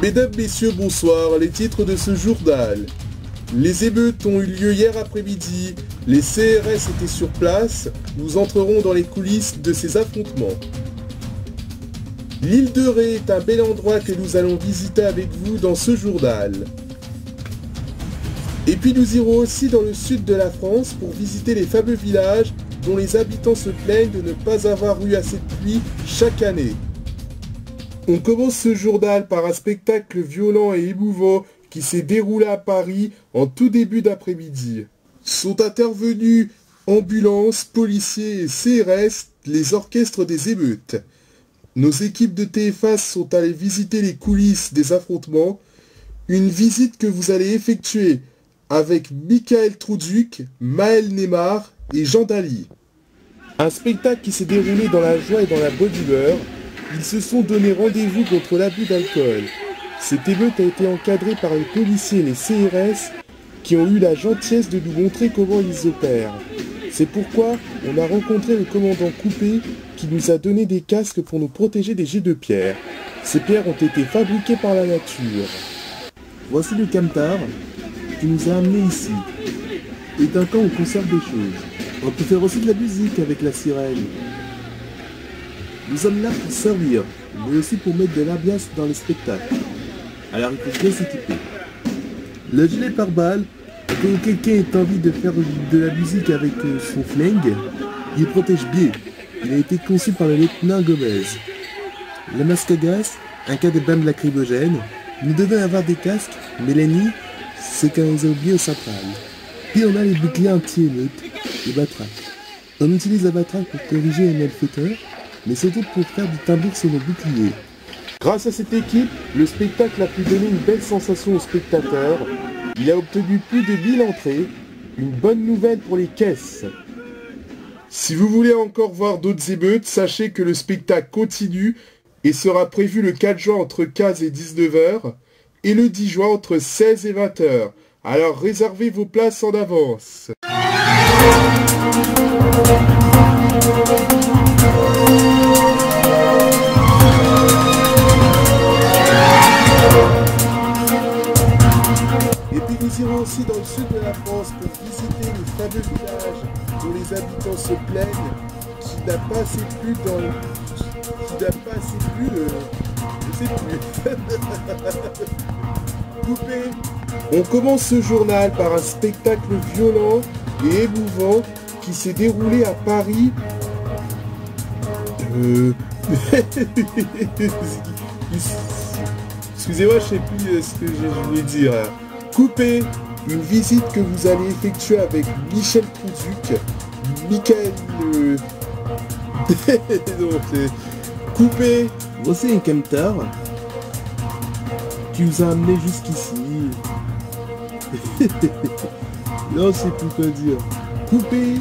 Mesdames, Messieurs, bonsoir. Les titres de ce journal. Les émeutes ont eu lieu hier après-midi. Les CRS étaient sur place. Nous entrerons dans les coulisses de ces affrontements. L'île de Ré est un bel endroit que nous allons visiter avec vous dans ce journal. Et puis nous irons aussi dans le sud de la France pour visiter les fameux villages dont les habitants se plaignent de ne pas avoir eu assez de pluie chaque année. On commence ce journal par un spectacle violent et émouvant qui s'est déroulé à Paris en tout début d'après-midi. Sont intervenus ambulances, policiers et CRS, les orchestres des émeutes. Nos équipes de TF1 sont allées visiter les coulisses des affrontements, une visite que vous allez effectuer avec Michael Troudzuc, Maël Neymar et Jean Daly. Un spectacle qui s'est déroulé dans la joie et dans la bonne humeur. Ils se sont donné rendez-vous contre l'abus d'alcool. Cette émeute a été encadrée par les policiers et les CRS qui ont eu la gentillesse de nous montrer comment ils opèrent. C'est pourquoi on a rencontré le commandant Coupé qui nous a donné des casques pour nous protéger des jets de pierre. Ces pierres ont été fabriquées par la nature. Voici le camtar qui nous a amenés ici. Et d'un camp on conserve des choses. On peut faire aussi de la musique avec la sirène. Nous sommes là pour servir, mais aussi pour mettre de l'ambiance dans le spectacle. Alors il faut bien s'équiper. Le gilet pare-balles, quand quelqu'un ait envie de faire de la musique avec son flingue, il protège bien. Il a été conçu par le lieutenant Gomez. Le masque à gaz, un cas de bombe lacrymogène. Nous devons avoir des casques. Mélanie, c'est quand ils ont oublié au central. Puis on a les boucliers anti-émeute, les batraques. On utilise la batraque pour corriger un malfaiteur, mais surtout pour faire du tambour sur nos boucliers. Grâce à cette équipe, le spectacle a pu donner une belle sensation aux spectateurs. Il a obtenu plus de 1000 entrées, une bonne nouvelle pour les caisses. Si vous voulez encore voir d'autres émeutes, sachez que le spectacle continue et sera prévu le 4 juin entre 15 et 19h et le 10 juin entre 16 et 20h. Alors réservez vos places en avance. Et puis nous irons aussi dans le sud de la France pour visiter les fameux villages dont les habitants se plaignent, qui n'a pas assez plu je sais plus. Coupé. On commence ce journal par un spectacle violent et émouvant qui s'est déroulé à Paris. Excusez-moi, je sais plus ce que je voulais dire. Coupé, une visite que vous allez effectuer avec Michel Troudzuc, Michael... non, c'est... Coupé. Voici un camtar qui nous a amenés jusqu'ici. Non, je sais plus quoi dire. Coupé.